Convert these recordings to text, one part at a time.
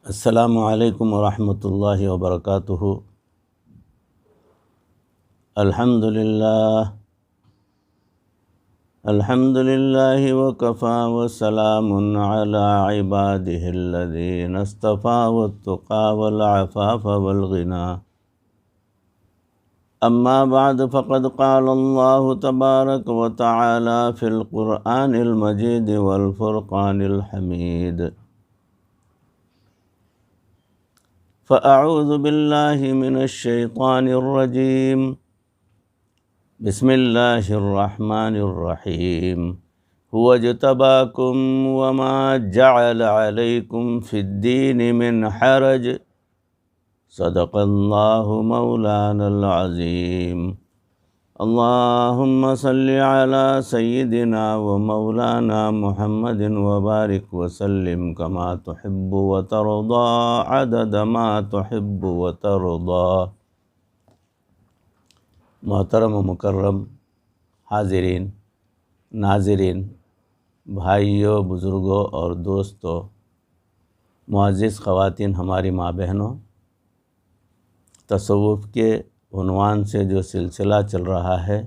السلام علیکم ورحمۃ اللہ وبرکاتہ۔ الحمد للہ وکفی وسلام علی عبادہ الذین اصطفی والتقی والعفاف والغنی۔ اما بعد فقد قال اللہ تبارک وتعالی فی القرآن المجید والفرقان الحمید۔ فأعوذ باللہ من الشیطان الرجیم، بسم اللہ الرحمن الرحیم۔ هو اجتباکم وما جعل علیکم فی الدین من حرج، صدق اللہ مولانا العظیم۔ اللہم صل علی سیدنا و مولانا محمد وبارک وسلم کما تحب وترضى عدد ما تحب وترضى۔ محترم و مکرم حاضرین، ناظرین، بھائیوں، بزرگوں اور دوستوں، معزز خواتین، ہماری ماں بہنوں، تصوف کے عنوان سے جو سلسلہ چل رہا ہے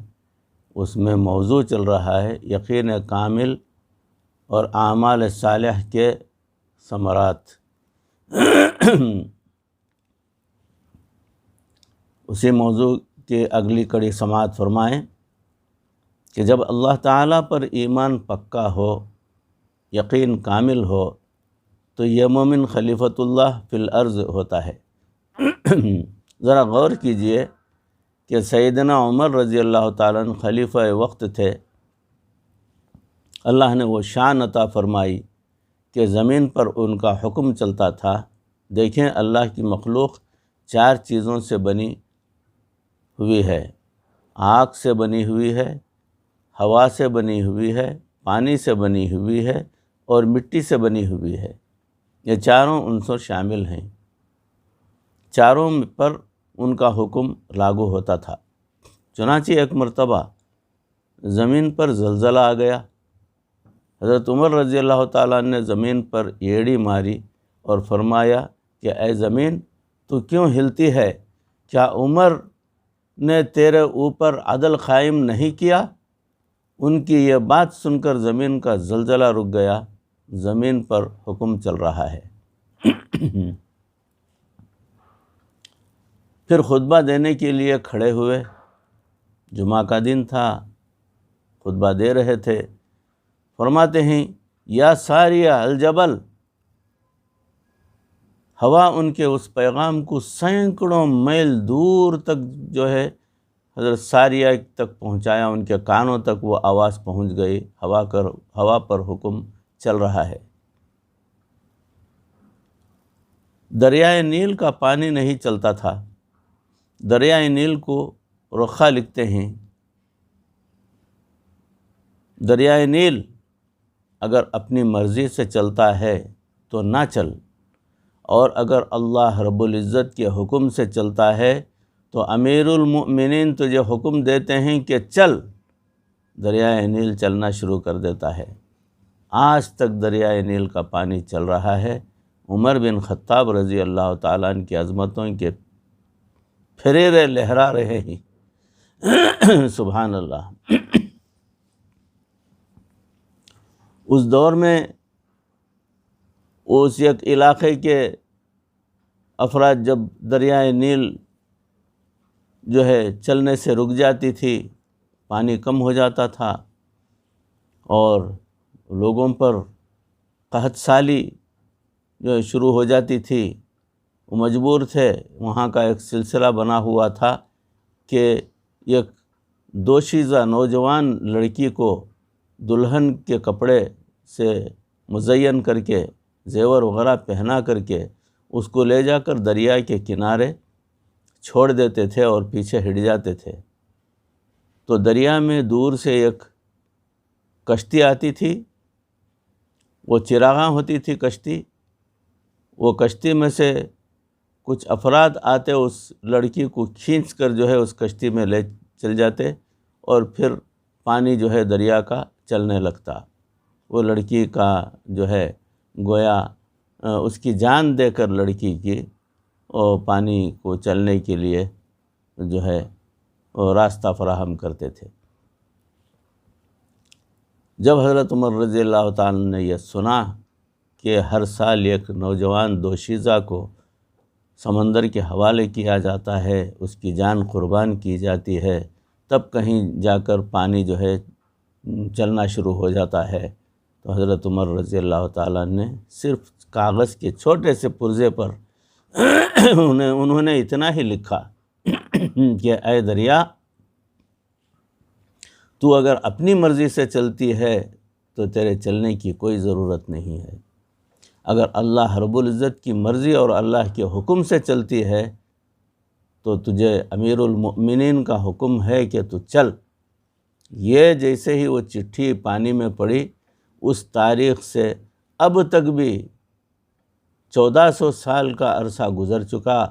اس میں موضوع چل رہا ہے یقین کامل اور اعمال صالح کے ثمرات۔ اسی موضوع کی اگلی کڑی سماعت فرمائیں کہ جب اللہ تعالیٰ پر ایمان پکا ہو، یقین کامل ہو، تو یہ مومن خلیفۃ اللہ فی الارض ہوتا ہے۔ ذرا غور کیجئے کہ سیدنا عمر رضی اللہ تعالیٰ عنہ خلیفہ وقت تھے، اللہ نے وہ شان عطا فرمائی کہ زمین پر ان کا حکم چلتا تھا۔ دیکھیں، اللہ کی مخلوق 4 چیزوں سے بنی ہوئی ہے، آگ سے بنی ہوئی ہے، ہوا سے بنی ہوئی ہے، پانی سے بنی ہوئی ہے اور مٹی سے بنی ہوئی ہے۔ یہ چاروں عنصر شامل ہیں، چاروں پر ان کا حکم لاگو ہوتا تھا۔ چنانچہ ایک مرتبہ زمین پر زلزلہ آ گیا۔ حضرت عمر رضی اللہ تعالیٰ نے زمین پر ایڑی ماری اور فرمایا کہ اے زمین، تو کیوں ہلتی ہے؟ کیا عمر نے تیرے اوپر عدل قائم نہیں کیا؟ ان کی یہ بات سن کر زمین کا زلزلہ رک گیا، زمین پر حکم چل رہا ہے۔ پھر خطبہ دینے کے لیے کھڑے ہوئے، جمعہ کا دن تھا، خطبہ دے رہے تھے۔ فرماتے ہیں یا ساریہ الجبل، ہوا ان کے اس پیغام کو سینکڑوں میل دور تک جو ہے حضرت ساریہ تک پہنچایا، ان کے کانوں تک وہ آواز پہنچ گئی، ہوا پر حکم چل رہا ہے۔ دریائے نیل کا پانی نہیں چلتا تھا۔ دریائے نیل کو رخا لکھتے ہیں۔ دریائے نیل اگر اپنی مرضی سے چلتا ہے تو نہ چل، اور اگر اللہ رب العزت کے حکم سے چلتا ہے تو امیر المؤمنین تجھے حکم دیتے ہیں کہ چل، دریائے نیل چلنا شروع کر دیتا ہے۔ آج تک دریائے نیل کا پانی چل رہا ہے۔ عمر بن خطاب رضی اللہ تعالیٰ عنہ کی عظمتوں کے پھریرے لہرا رہے ہیں۔ سبحان اللہ۔ اس دور میں اس ایک علاقے کے افراد جب دریائے نیل جو ہے چلنے سے رک جاتی تھی، پانی کم ہو جاتا تھا اور لوگوں پر قحط سالی جو شروع ہو جاتی تھی، وہ مجبور تھے، وہاں کا ایک سلسلہ بنا ہوا تھا کہ ایک دوشیزہ نوجوان لڑکی کو دلہن کے کپڑے سے مزین کر کے، زیور وغیرہ پہنا کر کے اس کو لے جا کر دریا کے کنارے چھوڑ دیتے تھے اور پیچھے ہٹ جاتے تھے۔ تو دریا میں دور سے ایک کشتی آتی تھی، وہ چراغاں ہوتی تھی کشتی، وہ کشتی میں سے کچھ افراد آتے، اس لڑکی کو کھینچ کر جو ہے اس کشتی میں لے چل جاتے اور پھر پانی جو ہے دریا کا چلنے لگتا۔ وہ لڑکی کا جو ہے گویا اس کی جان دے کر لڑکی کی اور پانی کو چلنے کے لیے جو ہے وہ راستہ فراہم کرتے تھے۔ جب حضرت عمر رضی اللہ تعالیٰ نے یہ سنا کہ ہر سال ایک نوجوان دوشیزہ کو سمندر کے حوالے کیا جاتا ہے، اس کی جان قربان کی جاتی ہے، تب کہیں جا کر پانی جو ہے چلنا شروع ہو جاتا ہے، تو حضرت عمر رضی اللہ تعالیٰ نے صرف کاغذ کے چھوٹے سے پرزے پر انہوں نے اتنا ہی لکھا کہ اے دریا، تو اگر اپنی مرضی سے چلتی ہے تو تیرے چلنے کی کوئی ضرورت نہیں ہے، اگر اللہ رب العزت کی مرضی اور اللہ کے حکم سے چلتی ہے تو تجھے امیر المؤمنین کا حکم ہے کہ تو چل۔ یہ جیسے ہی وہ چٹھی پانی میں پڑی، اس تاریخ سے اب تک بھی 1400 سال کا عرصہ گزر چکا،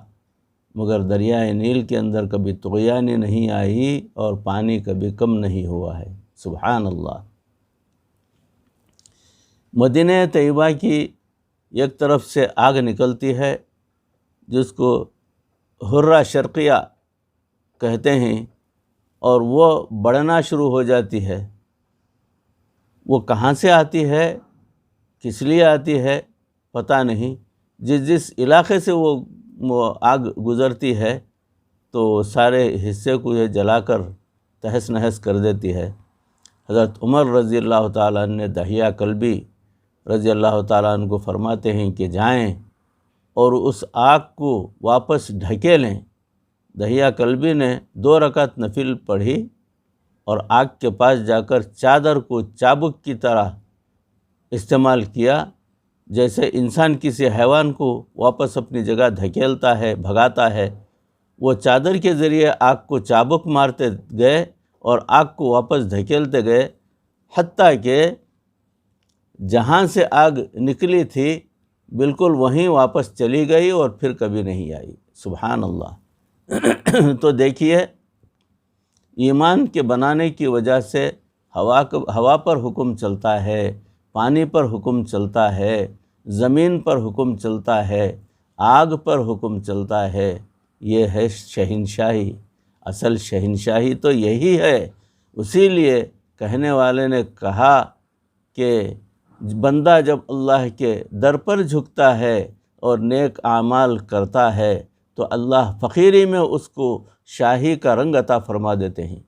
مگر دریائے نیل کے اندر کبھی طغیانی نہیں آئی اور پانی کبھی کم نہیں ہوا ہے۔ سبحان اللہ۔ مدینہ طیبہ کی ایک طرف سے آگ نکلتی ہے جس کو حرہ شرقیہ کہتے ہیں، اور وہ بڑھنا شروع ہو جاتی ہے۔ وہ کہاں سے آتی ہے، کس لیے آتی ہے پتہ نہیں۔ جس علاقے سے وہ آگ گزرتی ہے تو سارے حصے کو یہ جلا کر تہس نہس کر دیتی ہے۔ حضرت عمر رضی اللہ تعالیٰ نے دہیہ کلبی رضی اللہ تعالیٰ عنہ کو فرماتے ہیں کہ جائیں اور اس آگ کو واپس ڈھکے لیں۔ دہیہ کلبی نے 2 رکعت نفل پڑھی اور آگ کے پاس جا کر چادر کو چابک کی طرح استعمال کیا، جیسے انسان کسی حیوان کو واپس اپنی جگہ دھکیلتا ہے، بھگاتا ہے۔ وہ چادر کے ذریعے آگ کو چابک مارتے گئے اور آگ کو واپس دھکیلتے گئے، حتیٰ کہ جہاں سے آگ نکلی تھی بالکل وہیں واپس چلی گئی اور پھر کبھی نہیں آئی۔ سبحان اللہ۔ تو دیکھیے، ایمان کے بنانے کی وجہ سے ہوا پر حکم چلتا ہے، پانی پر حکم چلتا ہے، زمین پر حکم چلتا ہے، آگ پر حکم چلتا ہے۔ یہ ہے شہنشاہی۔ اصل شہنشاہی تو یہی ہے۔ اسی لیے کہنے والے نے کہا کہ بندہ جب اللہ کے در پر جھکتا ہے اور نیک اعمال کرتا ہے تو اللہ فقیری میں اس کو شاہی کا رنگ عطا فرما دیتے ہیں۔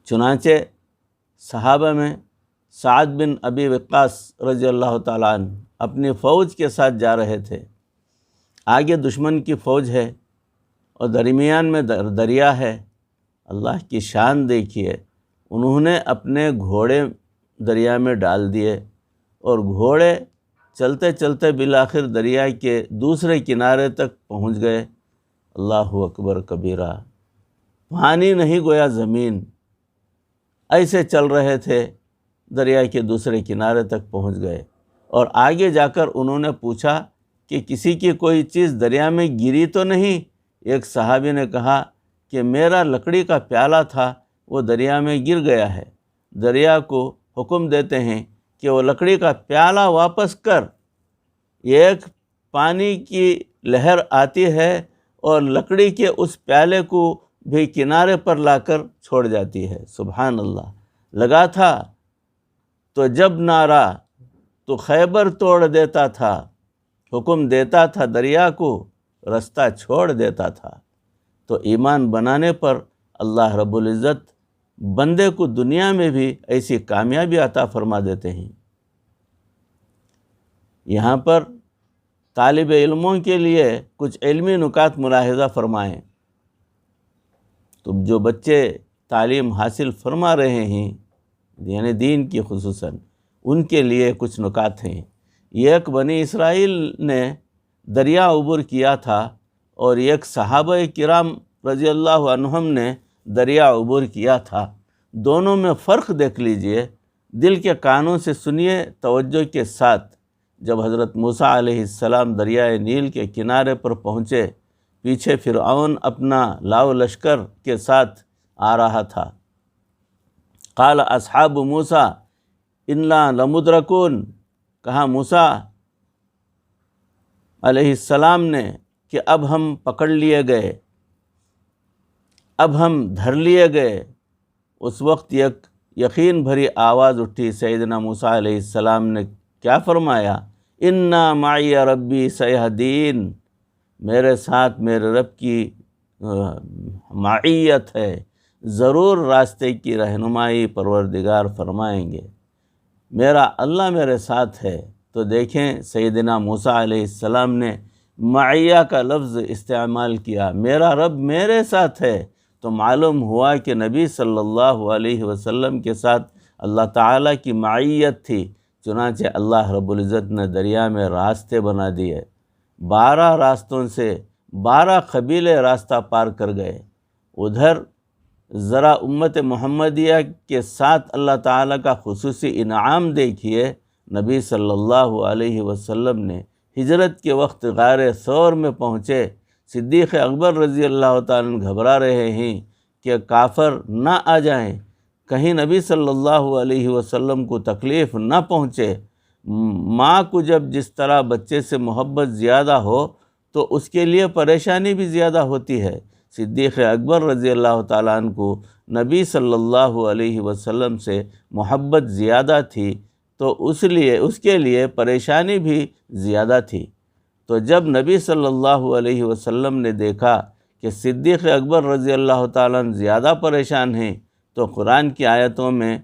چنانچہ صحابہ میں سعد بن ابی وقاص رضی اللہ تعالیٰ عنہ اپنی فوج کے ساتھ جا رہے تھے۔ آگے دشمن کی فوج ہے اور درمیان میں دریا ہے۔ اللہ کی شان دیکھیے، انہوں نے اپنے گھوڑے دریا میں ڈال دیے اور گھوڑے چلتے چلتے بالآخر دریا کے دوسرے کنارے تک پہنچ گئے۔ اللہ اکبر کبیرہ، پانی نہیں گویا زمین، ایسے چل رہے تھے، دریا کے دوسرے کنارے تک پہنچ گئے۔ اور آگے جا کر انہوں نے پوچھا کہ کسی کی کوئی چیز دریا میں گری تو نہیں؟ ایک صحابی نے کہا کہ میرا لکڑی کا پیالہ تھا، وہ دریا میں گر گیا ہے۔ دریا کو حکم دیتے ہیں کہ وہ لکڑی کا پیالہ واپس کر۔ ایک پانی کی لہر آتی ہے اور لکڑی کے اس پیالے کو بھی کنارے پر لا کر چھوڑ جاتی ہے۔ سبحان اللہ۔ لگا تھا تو جب نارا تو خیبر توڑ دیتا تھا، حکم دیتا تھا دریا کو، رستہ چھوڑ دیتا تھا۔ تو ایمان بنانے پر اللہ رب العزت بندے کو دنیا میں بھی ایسی کامیابی عطا فرما دیتے ہیں۔ یہاں پر طالب علموں کے لیے کچھ علمی نکات ملاحظہ فرمائیں۔ تو جو بچے تعلیم حاصل فرما رہے ہیں، یعنی دین کی خصوصاً، ان کے لیے کچھ نکات ہیں۔ ایک بنی اسرائیل نے دریا عبور کیا تھا اور ایک صحابہ کرام رضی اللہ عنہم نے دریا عبور کیا تھا۔ دونوں میں فرق دیکھ لیجئے، دل کے کانوں سے سنیے توجہ کے ساتھ۔ جب حضرت موسیٰ علیہ السلام دریائے نیل کے کنارے پر پہنچے، پیچھے فرعون اپنا لاؤ لشکر کے ساتھ آ رہا تھا۔ قال اصحاب موسیٰ انا لمدرکون، کہا موسیٰ علیہ السلام نے کہ اب ہم پکڑ لیے گئے، اب ہم دھر لیے گئے، اس وقت ایک یقین بھری آواز اٹھی۔ سیدنا موسیٰ علیہ السلام نے کیا فرمایا؟ اِنَّا مَعِیَ رَبِّی سَیَہْدِینِ، میرے ساتھ میرے رب کی معیت ہے، ضرور راستے کی رہنمائی پروردگار فرمائیں گے، میرا اللہ میرے ساتھ ہے۔ تو دیکھیں سیدنا موسیٰ علیہ السلام نے معیہ کا لفظ استعمال کیا، میرا رب میرے ساتھ ہے، تو معلوم ہوا کہ نبی صلی اللہ علیہ وسلم کے ساتھ اللہ تعالیٰ کی معیت تھی۔ چنانچہ اللہ رب العزت نے دریا میں راستے بنا دیے، 12 راستوں سے 12 قبیلے راستہ پار کر گئے۔ ادھر ذرا امت محمدیہ کے ساتھ اللہ تعالیٰ کا خصوصی انعام دیکھیے، نبی صلی اللہ علیہ وسلم نے ہجرت کے وقت غار ثور میں پہنچے، صدیق اکبر رضی اللہ تعالیٰ عنہ گھبرا رہے ہیں کہ کافر نہ آ جائیں، کہیں نبی صلی اللہ علیہ وسلم کو تکلیف نہ پہنچے۔ ماں کو جب جس طرح بچے سے محبت زیادہ ہو تو اس کے لیے پریشانی بھی زیادہ ہوتی ہے۔ صدیق اکبر رضی اللہ تعالیٰ عنہ کو نبی صلی اللہ علیہ وسلم سے محبت زیادہ تھی، تو اس کے لیے پریشانی بھی زیادہ تھی۔ تو جب نبی صلی اللہ علیہ وسلم نے دیکھا کہ صدیق اکبر رضی اللہ تعالیٰ عنہ زیادہ پریشان ہیں، تو قرآن کی آیتوں میں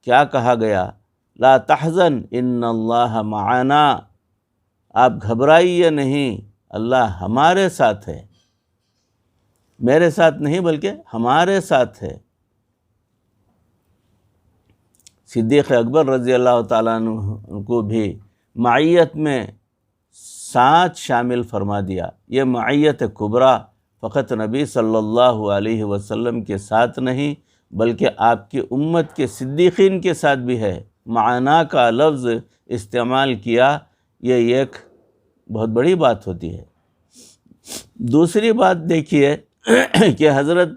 کیا کہا گیا؟ لا تحزن ان اللہ معنا، آپ گھبرائیے نہیں، اللہ ہمارے ساتھ ہے، میرے ساتھ نہیں بلکہ ہمارے ساتھ ہے۔ صدیق اکبر رضی اللہ تعالیٰ عنہ کو بھی معیت میں ساتھ شامل فرما دیا۔ یہ معیت کبریٰ فقط نبی صلی اللہ علیہ وسلم کے ساتھ نہیں بلکہ آپ کی امت کے صدیقین کے ساتھ بھی ہے۔ معنا کا لفظ استعمال کیا، یہ ایک بہت بڑی بات ہوتی ہے۔ دوسری بات دیکھیے کہ حضرت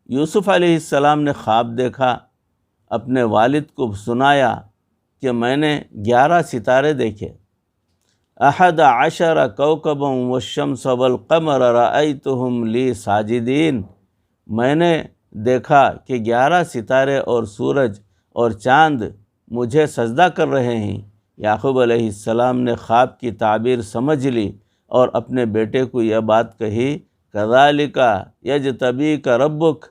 یوسف علیہ السلام نے خواب دیکھا، اپنے والد کو سنایا کہ میں نے 11 ستارے دیکھے، 11 کوكبا والشمس والقمر رأيتهم لي ساجدين، میں نے دیکھا کہ 11 ستارے اور سورج اور چاند مجھے سجدہ کر رہے ہیں۔ یعقوب علیہ السلام نے خواب کی تعبیر سمجھ لی اور اپنے بیٹے کو یہ بات کہی، كذلك يجتبيك ربك،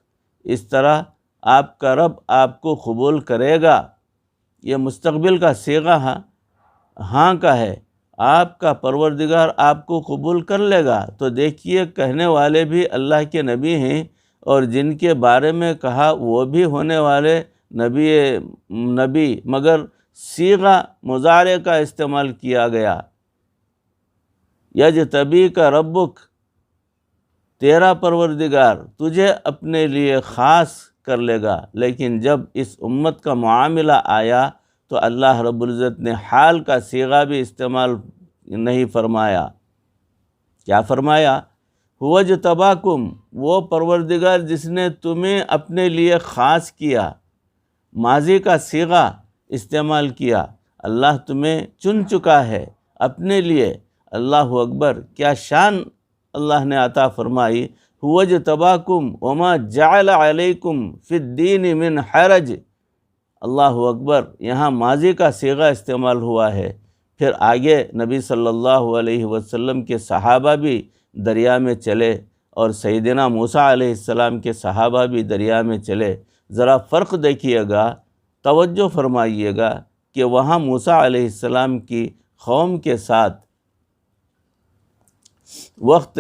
اس طرح آپ کا رب آپ کو قبول کرے گا۔ یہ مستقبل کا صیغہ ہاں کا ہے، آپ کا پروردگار آپ کو قبول کر لے گا۔ تو دیکھیے کہنے والے بھی اللہ کے نبی ہیں، اور جن کے بارے میں کہا وہ بھی ہونے والے نبی مگر صیغہ مضارع کا استعمال کیا گیا۔ یجتبیک ربک، تیرا پروردگار تجھے اپنے لیے خاص کر لے گا۔ لیکن جب اس امت کا معاملہ آیا تو اللہ رب العزت نے حال کا صیغہ بھی استعمال نہیں فرمایا۔ کیا فرمایا؟ هو اجتباکم، وہ پروردگار جس نے تمہیں اپنے لیے خاص کیا، ماضی کا صیغہ استعمال کیا، اللہ تمہیں چن چکا ہے اپنے لیے۔ اللہ اکبر، کیا شان اللہ نے عطا فرمائی۔ هو اجتباکم وما جعل علیکم فی الدین من حرج، اللہ اکبر، یہاں ماضی کا صیغہ استعمال ہوا ہے۔ پھر آگے نبی صلی اللہ علیہ وسلم کے صحابہ بھی دریا میں چلے، اور سیدنا موسیٰ علیہ السلام کے صحابہ بھی دریا میں چلے۔ ذرا فرق دیکھیے گا، توجہ فرمائیے گا کہ وہاں موسیٰ علیہ السلام کی قوم کے ساتھ وقت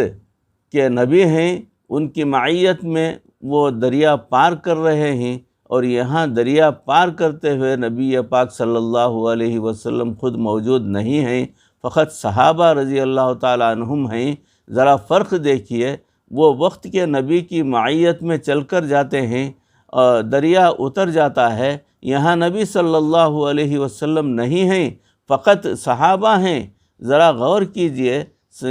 کے نبی ہیں، ان کی معیت میں وہ دریا پار کر رہے ہیں، اور یہاں دریا پار کرتے ہوئے نبی پاک صلی اللہ علیہ وسلم خود موجود نہیں ہیں، فقط صحابہ رضی اللہ تعالیٰ عنہم ہیں۔ ذرا فرق دیکھیے، وہ وقت کے نبی کی معیت میں چل کر جاتے ہیں اور دریا اتر جاتا ہے، یہاں نبی صلی اللہ علیہ وسلم نہیں ہیں، فقط صحابہ ہیں۔ ذرا غور کیجئے،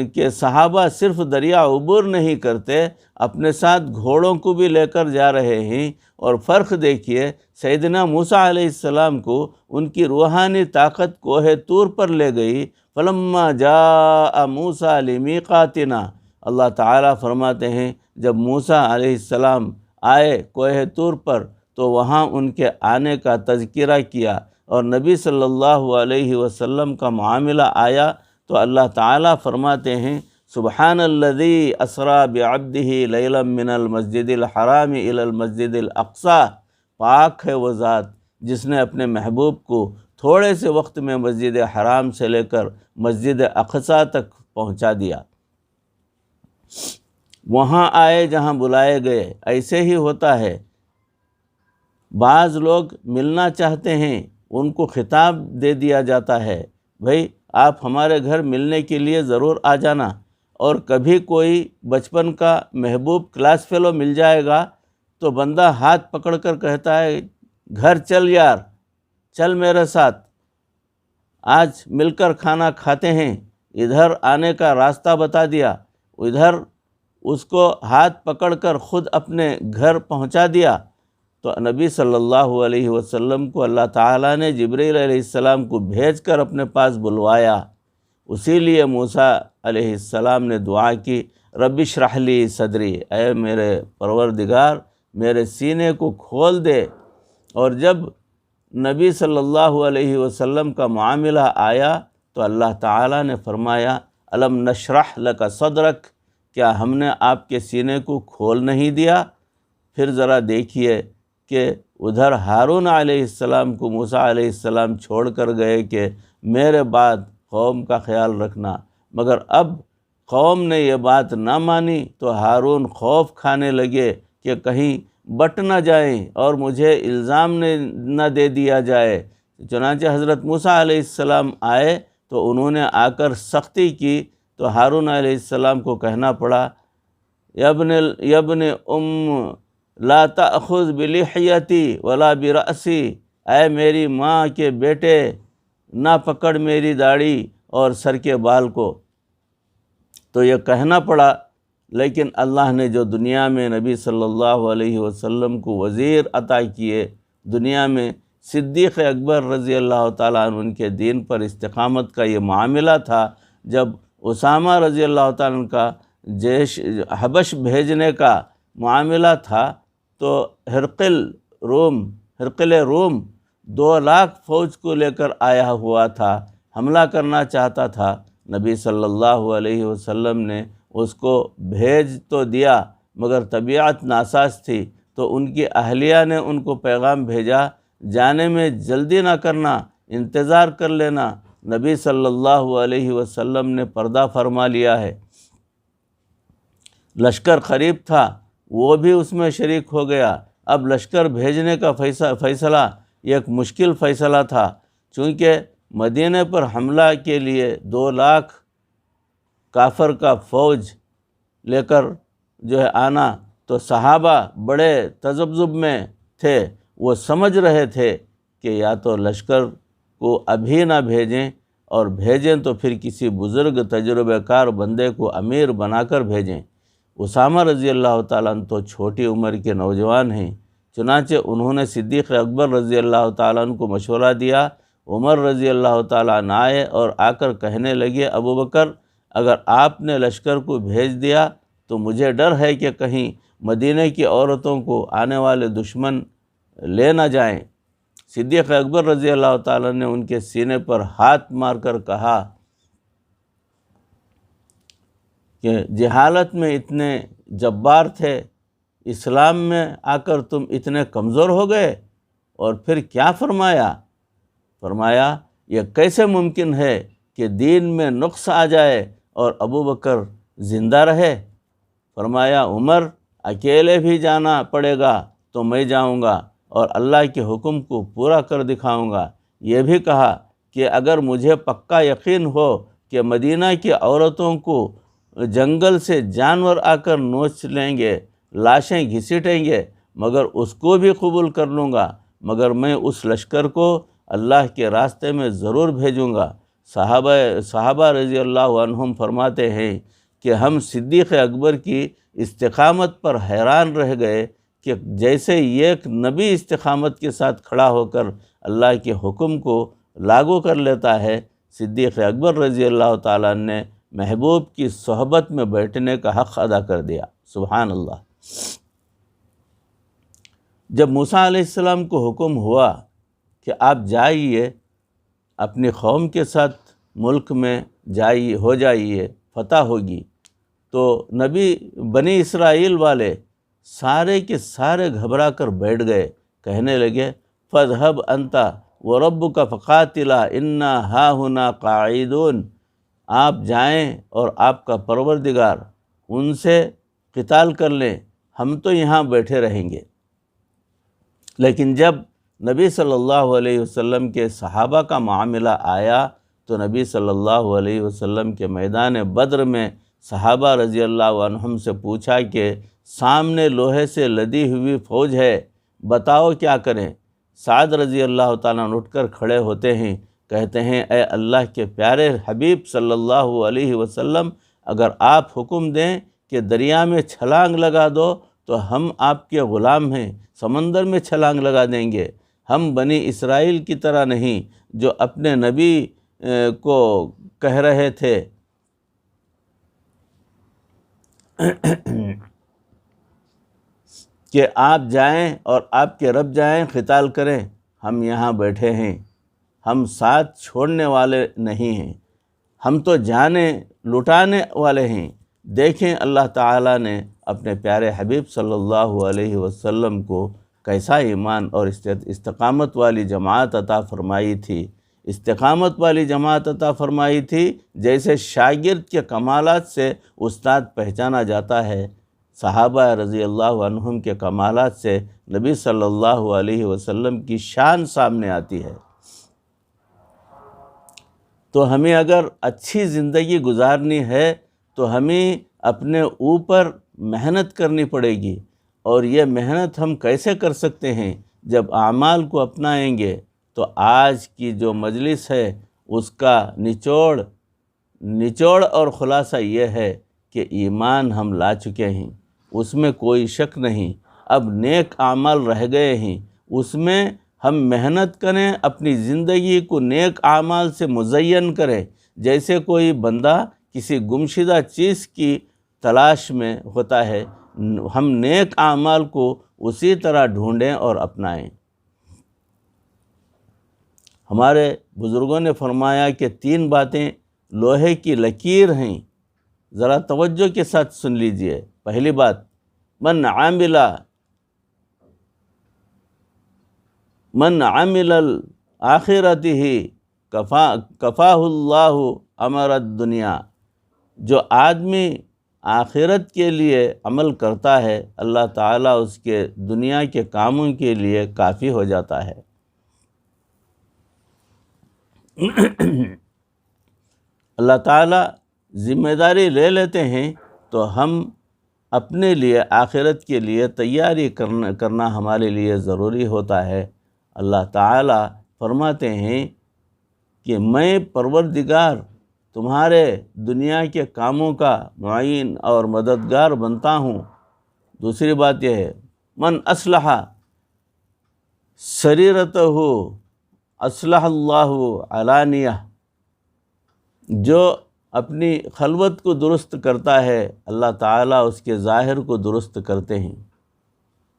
کہ صحابہ صرف دریا عبور نہیں کرتے، اپنے ساتھ گھوڑوں کو بھی لے کر جا رہے ہیں۔ اور فرق دیکھیے، سیدنا موسیٰ علیہ السلام کو ان کی روحانی طاقت کوہ طور پر لے گئی۔ فلما جاء موسیٰ لمیقاتنا، اللہ تعالیٰ فرماتے ہیں جب موسیٰ علیہ السلام آئے کوہ طور پر تو وہاں ان کے آنے کا تذکرہ کیا، اور نبی صلی اللہ علیہ وسلم کا معاملہ آیا تو اللہ تعالیٰ فرماتے ہیں سبحان الذی اسریٰ بعبدہ لیلا من المسجد الحرام الی المسجد الاقصی، پاک ہے وہ ذات جس نے اپنے محبوب کو تھوڑے سے وقت میں مسجد حرام سے لے کر مسجد اقصی تک پہنچا دیا۔ وہاں آئے جہاں بلائے گئے۔ ایسے ہی ہوتا ہے، بعض لوگ ملنا چاہتے ہیں، ان کو خطاب دے دیا جاتا ہے بھائی آپ ہمارے گھر ملنے کے لیے ضرور آ جانا، اور کبھی کوئی بچپن کا محبوب کلاس فیلو مل جائے گا تو بندہ ہاتھ پکڑ کر کہتا ہے گھر چل یار، چل میرے ساتھ، آج مل کر کھانا کھاتے ہیں۔ ادھر آنے کا راستہ بتا دیا، ادھر اس کو ہاتھ پکڑ کر خود اپنے گھر پہنچا دیا۔ تو نبی صلی اللہ علیہ وسلم کو اللہ تعالیٰ نے جبرائیل علیہ السلام کو بھیج کر اپنے پاس بلوایا۔ اسی لیے موسیٰ علیہ السلام نے دعا کی رب اشرح لی صدری، اے میرے پروردگار میرے سینے کو کھول دے۔ اور جب نبی صلی اللہ علیہ وسلم کا معاملہ آیا تو اللہ تعالیٰ نے فرمایا الم نشرح لک صدرک، کیا ہم نے آپ کے سینے کو کھول نہیں دیا؟ پھر ذرا دیکھیے کہ ادھر ہارون علیہ السلام کو موسیٰ علیہ السلام چھوڑ کر گئے کہ میرے بعد قوم کا خیال رکھنا، مگر اب قوم نے یہ بات نہ مانی تو ہارون خوف کھانے لگے کہ کہیں بٹ نہ جائیں اور مجھے الزام نہ دے دیا جائے۔ چنانچہ حضرت موسیٰ علیہ السلام آئے تو انہوں نے آ کر سختی کی تو ہارون علیہ السلام کو کہنا پڑا یبن لا تأخذ بلحیتی ولا برأسی، اے میری ماں کے بیٹے نہ پکڑ میری داڑھی اور سر کے بال کو۔ تو یہ کہنا پڑا، لیکن اللہ نے جو دنیا میں نبی صلی اللہ علیہ وسلم کو وزیر عطا کیے، دنیا میں صدیق اکبر رضی اللہ تعالیٰ عنہ ان کے دین پر استقامت کا یہ معاملہ تھا، جب اسامہ رضی اللہ تعالیٰ عنہ کا جیش حبش بھیجنے کا معاملہ تھا تو ہرقل روم 2 لاکھ فوج کو لے کر آیا ہوا تھا، حملہ کرنا چاہتا تھا۔ نبی صلی اللہ علیہ وسلم نے اس کو بھیج تو دیا مگر طبیعت ناساز تھی، تو ان کی اہلیہ نے ان کو پیغام بھیجا جانے میں جلدی نہ کرنا، انتظار کر لینا۔ نبی صلی اللہ علیہ وسلم نے پردہ فرما لیا ہے۔ لشکر قریب تھا، وہ بھی اس میں شریک ہو گیا۔ اب لشکر بھیجنے کا فیصلہ ایک مشکل فیصلہ تھا، چونکہ مدینہ پر حملہ کے لیے 2 لاکھ کافر کا فوج لے کر جو ہے آنا، تو صحابہ بڑے تذبذب میں تھے۔ وہ سمجھ رہے تھے کہ یا تو لشکر کو ابھی نہ بھیجیں، اور بھیجیں تو پھر کسی بزرگ تجربہ کار بندے کو امیر بنا کر بھیجیں۔ اسامہ رضی اللہ تعالیٰ عنہ تو چھوٹی عمر کے نوجوان ہیں، چنانچہ انہوں نے صدیق اکبر رضی اللہ تعالیٰ عنہ کو مشورہ دیا۔ عمر رضی اللہ تعالیٰ عنہ آئے اور آ کر کہنے لگے ابو بکر اگر آپ نے لشکر کو بھیج دیا تو مجھے ڈر ہے کہ کہیں مدینہ کی عورتوں کو آنے والے دشمن لے نہ جائیں۔ صدیق اکبر رضی اللہ تعالیٰ نے ان کے سینے پر ہاتھ مار کر کہا کہ جہالت میں اتنے جبار تھے، اسلام میں آ کر تم اتنے کمزور ہو گئے۔ اور پھر کیا فرمایا یہ کیسے ممکن ہے کہ دین میں نقص آ جائے اور ابو بکر زندہ رہے؟ فرمایا عمر اکیلے بھی جانا پڑے گا تو میں جاؤں گا اور اللہ کے حکم کو پورا کر دکھاؤں گا۔ یہ بھی کہا کہ اگر مجھے پکا یقین ہو کہ مدینہ کی عورتوں کو جنگل سے جانور آ کر نوچ لیں گے، لاشیں گھسیٹیں گے، مگر اس کو بھی قبول کر لوں گا، مگر میں اس لشکر کو اللہ کے راستے میں ضرور بھیجوں گا۔ صحابہ رضی اللہ عنہم فرماتے ہیں کہ ہم صدیق اکبر کی استقامت پر حیران رہ گئے کہ جیسے ایک نبی استقامت کے ساتھ کھڑا ہو کر اللہ کے حکم کو لاگو کر لیتا ہے، صدیق اکبر رضی اللہ تعالیٰ نے محبوب کی صحبت میں بیٹھنے کا حق ادا کر دیا۔ سبحان اللہ۔ جب موسیٰ علیہ السلام کو حکم ہوا کہ آپ جائیے اپنی قوم کے ساتھ ملک میں جائیے فتح ہوگی، تو نبی بنی اسرائیل والے سارے کے سارے گھبرا کر بیٹھ گئے، کہنے لگے فَاذْهَبْ أَنْتَ وَرَبُّكَ فَقَاتِلَا إِنَّا هَاهُنَا قَاعِدُونَ، آپ جائیں اور آپ کا پروردگار ان سے قتال کر لیں، ہم تو یہاں بیٹھے رہیں گے۔ لیکن جب نبی صلی اللہ علیہ وسلم کے صحابہ کا معاملہ آیا تو نبی صلی اللہ علیہ وسلم کے میدان بدر میں صحابہ رضی اللہ عنہم سے پوچھا کہ سامنے لوہے سے لدی ہوئی فوج ہے، بتاؤ کیا کریں؟ سعد رضی اللہ تعالیٰ اٹھ کر کھڑے ہوتے ہیں، کہتے ہیں اے اللہ کے پیارے حبیب صلی اللہ علیہ وسلم، اگر آپ حکم دیں کہ دریا میں چھلانگ لگا دو تو ہم آپ کے غلام ہیں، سمندر میں چھلانگ لگا دیں گے۔ ہم بنی اسرائیل کی طرح نہیں جو اپنے نبی کو کہہ رہے تھے کہ آپ جائیں اور آپ کے رب جائیں قتال کریں، ہم یہاں بیٹھے ہیں، ہم ساتھ چھوڑنے والے نہیں ہیں، ہم تو جانے لٹانے والے ہیں۔ دیکھیں اللہ تعالیٰ نے اپنے پیارے حبیب صلی اللہ علیہ وسلم کو کیسا ایمان اور استقامت والی جماعت عطا فرمائی تھی، استقامت والی جماعت عطا فرمائی تھی جیسے شاگرد کے کمالات سے استاد پہچانا جاتا ہے، صحابہ رضی اللہ عنہم کے کمالات سے نبی صلی اللہ علیہ وسلم کی شان سامنے آتی ہے۔ تو ہمیں اگر اچھی زندگی گزارنی ہے تو ہمیں اپنے اوپر محنت کرنی پڑے گی، اور یہ محنت ہم کیسے کر سکتے ہیں؟ جب اعمال کو اپنائیں گے۔ تو آج کی جو مجلس ہے اس کا نچوڑ اور خلاصہ یہ ہے کہ ایمان ہم لا چکے ہیں، اس میں کوئی شک نہیں، اب نیک اعمال رہ گئے ہیں، اس میں ہم محنت کریں، اپنی زندگی کو نیک اعمال سے مزین کریں۔ جیسے کوئی بندہ کسی گمشدہ چیز کی تلاش میں ہوتا ہے، ہم نیک اعمال کو اسی طرح ڈھونڈیں اور اپنائیں۔ ہمارے بزرگوں نے فرمایا کہ 3 باتیں لوہے کی لکیر ہیں، ذرا توجہ کے ساتھ سن لیجئے۔ پہلی بات، من عمل آخرتہ کفاہ اللہ امر الدنیا، جو آدمی آخرت کے لیے عمل کرتا ہے اللہ تعالیٰ اس کے دنیا کے کاموں کے لیے کافی ہو جاتا ہے۔ اللہ تعالیٰ ذمہ داری لے لیتے ہیں تو ہم اپنے لیے آخرت کے لیے تیاری کرنا ہمارے لیے ضروری ہوتا ہے۔ اللہ تعالیٰ فرماتے ہیں کہ میں پروردگار تمہارے دنیا کے کاموں کا معین اور مددگار بنتا ہوں۔ دوسری بات یہ ہے، من اصلح سریرتہ اصلح اللہ علانیہ، جو اپنی خلوت کو درست کرتا ہے اللہ تعالیٰ اس کے ظاہر کو درست کرتے ہیں۔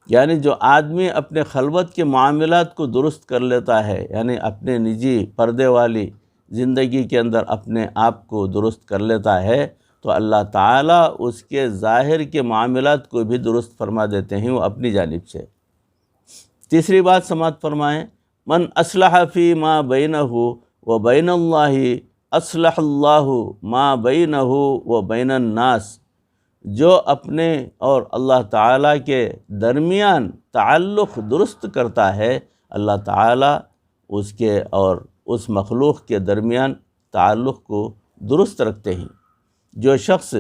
یعنی جو آدمی اپنے خلوت کے معاملات کو درست کر لیتا ہے، یعنی اپنے نجی پردے والی زندگی کے اندر اپنے آپ کو درست کر لیتا ہے، تو اللہ تعالیٰ اس کے ظاہر کے معاملات کو بھی درست فرما دیتے ہیں وہ اپنی جانب سے۔ تیسری بات سماعت فرمائیں، من اصلح فی ما بینہ و بین اللہ اصلح اللہ ما بینہ و بین الناس، جو اپنے اور اللہ تعالیٰ کے درمیان تعلق درست کرتا ہے اللہ تعالیٰ اس کے اور اس مخلوق کے درمیان تعلق کو درست رکھتے ہیں۔ جو شخص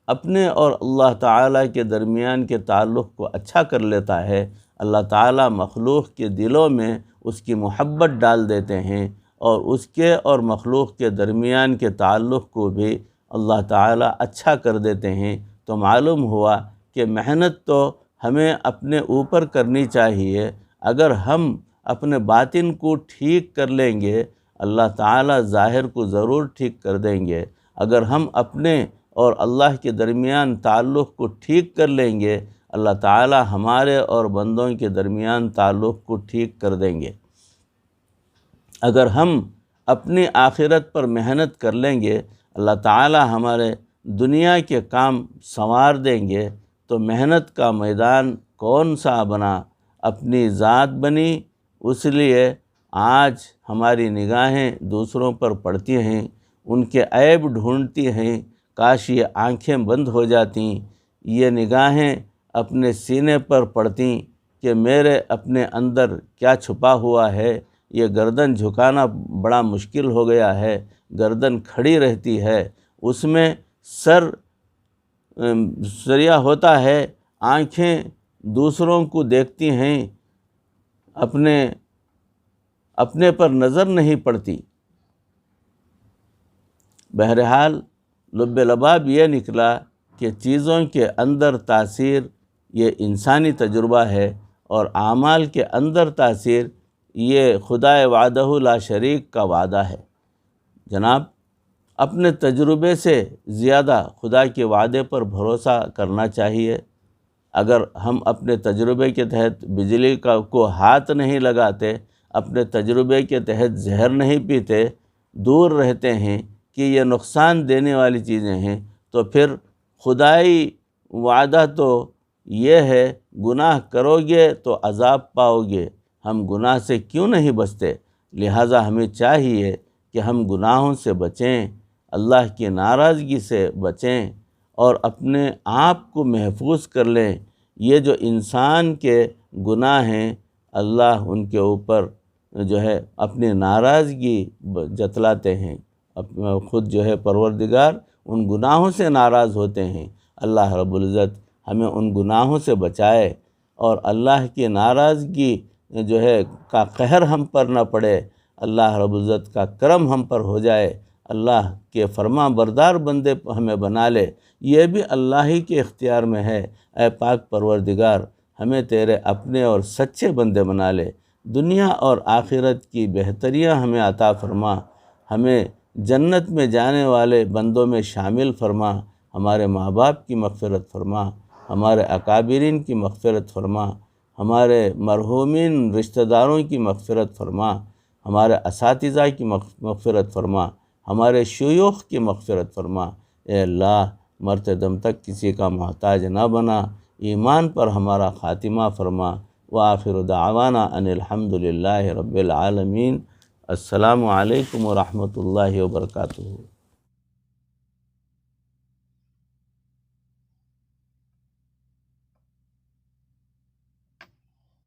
اپنے اور اللہ تعالیٰ کے درمیان کے تعلق کو اچھا کر لیتا ہے اللہ تعالیٰ مخلوق کے دلوں میں اس کی محبت ڈال دیتے ہیں، اور اس کے اور مخلوق کے درمیان کے تعلق کو بھی اللہ تعالیٰ اچھا کر دیتے ہیں۔ تو معلوم ہوا کہ محنت تو ہمیں اپنے اوپر کرنی چاہیے۔ اگر ہم اپنے باطن کو ٹھیک کر لیں گے، اللہ تعالیٰ ظاہر کو ضرور ٹھیک کر دیں گے۔ اگر ہم اپنے اور اللہ کے درمیان تعلق کو ٹھیک کر لیں گے، اللہ تعالیٰ ہمارے اور بندوں کے درمیان تعلق کو ٹھیک کر دیں گے۔ اگر ہم اپنی آخرت پر محنت کر لیں گے، اللہ تعالیٰ ہمارے دنیا کے کام سنوار دیں گے۔ تو محنت کا میدان کون سا بنا؟ اپنی ذات بنی۔ اس لیے آج ہماری نگاہیں دوسروں پر پڑتی ہیں، ان کے عیب ڈھونڈتی ہیں۔ کاش یہ آنکھیں بند ہو جاتیں، یہ نگاہیں اپنے سینے پر پڑتیں کہ میرے اپنے اندر کیا چھپا ہوا ہے۔ یہ گردن جھکانا بڑا مشکل ہو گیا ہے، گردن کھڑی رہتی ہے، اس میں سریا ہوتا ہے، آنکھیں دوسروں کو دیکھتی ہیں، اپنے پر نظر نہیں پڑتی۔ بہرحال لب لباب یہ نکلا کہ چیزوں کے اندر تاثیر یہ انسانی تجربہ ہے، اور اعمال کے اندر تاثیر یہ خدائے وعدہ لا شریک کا وعدہ ہے۔ جناب، اپنے تجربے سے زیادہ خدا کے وعدے پر بھروسہ کرنا چاہیے۔ اگر ہم اپنے تجربے کے تحت بجلی کو ہاتھ نہیں لگاتے، اپنے تجربے کے تحت زہر نہیں پیتے، دور رہتے ہیں کہ یہ نقصان دینے والی چیزیں ہیں، تو پھر خدائی وعدہ تو یہ ہے گناہ کرو گے تو عذاب پاؤ گے۔ ہم گناہ سے کیوں نہیں بچتے؟ لہٰذا ہمیں چاہیے کہ ہم گناہوں سے بچیں، اللہ کی ناراضگی سے بچیں، اور اپنے آپ کو محفوظ کر لیں۔ یہ جو انسان کے گناہ ہیں، اللہ ان کے اوپر اپنی ناراضگی جتلاتے ہیں۔ خود پروردگار ان گناہوں سے ناراض ہوتے ہیں۔ اللہ رب العزت ہمیں ان گناہوں سے بچائے، اور اللہ کی ناراضگی کا قہر ہم پر نہ پڑے، اللہ رب العزت کا کرم ہم پر ہو جائے، اللہ کے فرما بردار بندے ہمیں بنا لے۔ یہ بھی اللہ ہی کے اختیار میں ہے۔ اے پاک پروردگار، ہمیں تیرے اپنے اور سچے بندے بنا لے، دنیا اور آخرت کی بہتریاں ہمیں عطا فرما، ہمیں جنت میں جانے والے بندوں میں شامل فرما، ہمارے ماں باپ کی مغفرت فرما، ہمارے اکابرین کی مغفرت فرما، ہمارے مرحومین رشتہ داروں کی مغفرت فرما، ہمارے اساتذہ کی مغفرت فرما، ہمارے شیوخ کی مغفرت فرما۔ اے اللہ، مرتے دم تک کسی کا محتاج نہ بنا، ایمان پر ہمارا خاتمہ فرما۔ وآخر دعوانا ان الحمد للہ رب العالمین۔ السلام علیکم ورحمۃ اللہ وبرکاتہ۔